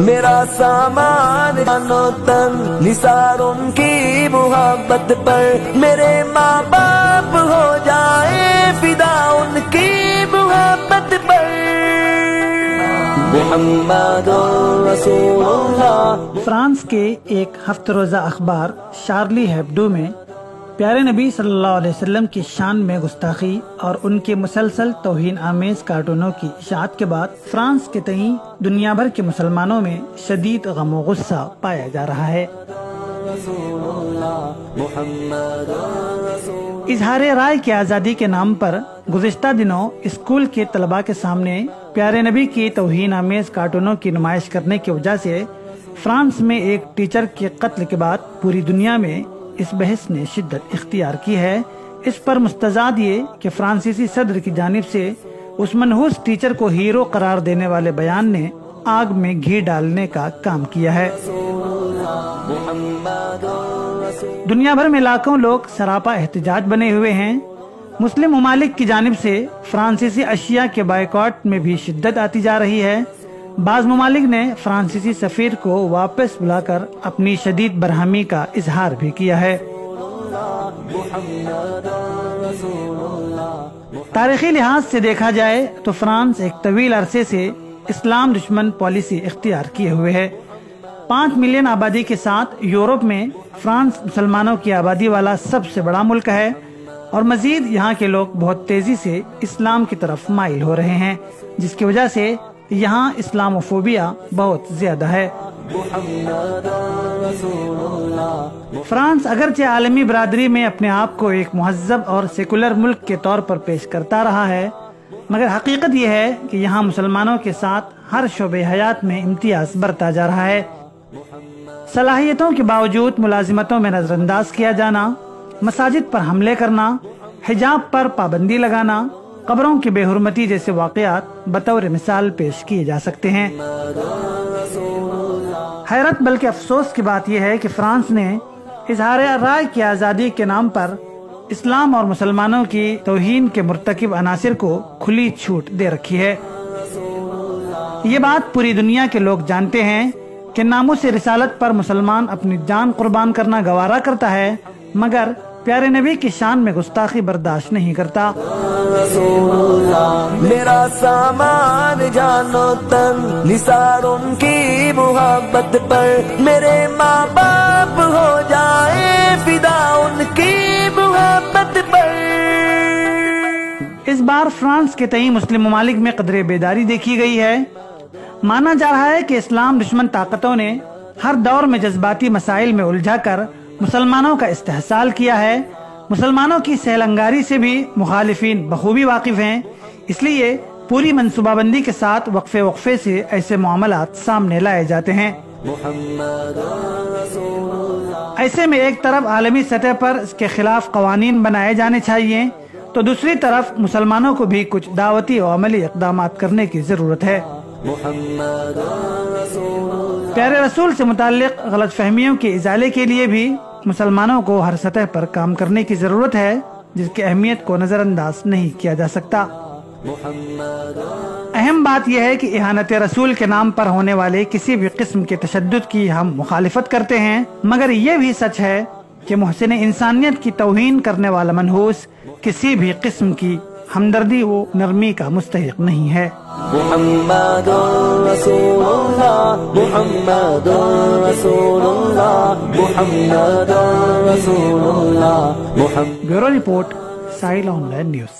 میرا سامان جانو تن نثار ان کی محبت پر، میرے ماں باپ ہو جائے فدا ان کی محبت پر، محمد رسول اللہ۔ فرانس کے ایک ہفتہ روزہ اخبار شارلی ہیبڈو میں پیارے نبی صلی اللہ علیہ وسلم کی شان میں گستاخی اور ان کے مسلسل توہین آمیز کارٹونوں کی اشاعت کے بعد فرانس کے تئیں دنیا بھر کے مسلمانوں میں شدید غم و غصہ پایا جا رہا ہے۔ اظہار رائے کی آزادی کے نام پر گزشتہ دنوں اسکول کے طلباء کے سامنے پیارے نبی کی توہین آمیز کارٹونوں کی نمائش کرنے کی وجہ سے فرانس میں ایک ٹیچر کے قتل کے بعد پوری دنیا میں اس بحث نے شدت اختیار کی ہے۔ اس پر مستزاد یہ کہ فرانسیسی صدر کی جانب سے اس منحوس ٹیچر کو ہیرو قرار دینے والے بیان نے آگ میں گھی ڈالنے کا کام کیا ہے۔ دنیا بھر میں لاکھوں لوگ سراپا احتجاج بنے ہوئے ہیں۔ مسلم ممالک کی جانب سے فرانسیسی اشیاء کے بائیکاٹ میں بھی شدت آتی جا رہی ہے۔ بعض ممالک نے فرانسیسی سفیر کو واپس بلا کر اپنی شدید برہمی کا اظہار بھی کیا ہے۔ تاریخی لحاظ سے دیکھا جائے تو فرانس ایک طویل عرصے سے اسلام دشمن پالیسی اختیار کیے ہوئے ہے۔ 5 ملین آبادی کے ساتھ یورپ میں فرانس مسلمانوں کی آبادی والا سب سے بڑا ملک ہے، اور مزید یہاں کے لوگ بہت تیزی سے اسلام کی طرف مائل ہو رہے ہیں، جس کی وجہ سے یہاں اسلاموفوبیا بہت زیادہ ہے۔ فرانس اگرچہ عالمی برادری میں اپنے آپ کو ایک مہذب اور سیکولر ملک کے طور پر پیش کرتا رہا ہے، مگر حقیقت یہ ہے کہ یہاں مسلمانوں کے ساتھ ہر شعبے حیات میں امتیاز برتا جا رہا ہے۔ صلاحیتوں کے باوجود ملازمتوں میں نظر انداز کیا جانا، مساجد پر حملے کرنا، حجاب پر پابندی لگانا، قبروں کی بے حرمتی جیسے واقعات بطور مثال پیش کیے جا سکتے ہیں۔ حیرت بلکہ افسوس کی بات یہ ہے کہ فرانس نے اظہار رائے کی آزادی کے نام پر اسلام اور مسلمانوں کی توہین کے مرتکب عناصر کو کھلی چھوٹ دے رکھی ہے۔ یہ بات پوری دنیا کے لوگ جانتے ہیں کہ ناموس رسالت پر مسلمان اپنی جان قربان کرنا گوارا کرتا ہے، مگر پیارے نبی کی شان میں گستاخی برداشت نہیں کرتا۔ میرا سامان جانو تن نثار ان کی محبت پر، میرے ماں باپ ہو جائے فدا ان کی محبت پر۔ اس بار فرانس کے تئیں مسلم ممالک میں قدر بیداری دیکھی گئی ہے۔ مانا جا رہا ہے کہ اسلام دشمن طاقتوں نے ہر دور میں جذباتی مسائل میں الجھا کر مسلمانوں کا استحصال کیا ہے۔ مسلمانوں کی سہل انگاری سے بھی مخالفین بخوبی واقف ہیں، اس لیے پوری منصوبہ بندی کے ساتھ وقفے وقفے سے ایسے معاملات سامنے لائے جاتے ہیں۔ ایسے میں ایک طرف عالمی سطح پر اس کے خلاف قوانین بنائے جانے چاہیے، تو دوسری طرف مسلمانوں کو بھی کچھ دعوتی و عملی اقدامات کرنے کی ضرورت ہے۔ پیارے رسول سے متعلق غلط فہمیوں کے ازالے کے لیے بھی مسلمانوں کو ہر سطح پر کام کرنے کی ضرورت ہے، جس کی اہمیت کو نظر انداز نہیں کیا جا سکتا۔ اہم بات یہ ہے کہ اہانت رسول کے نام پر ہونے والے کسی بھی قسم کے تشدد کی ہم مخالفت کرتے ہیں، مگر یہ بھی سچ ہے کہ محسن انسانیت کی توہین کرنے والا منحوس کسی بھی قسم کی ہمدردی و نرمی کا مستحق نہیں ہے۔ محمد رسول اللہ، محمد رسول اللہ، محمد رسول اللہ، bureau report, Sahil online news.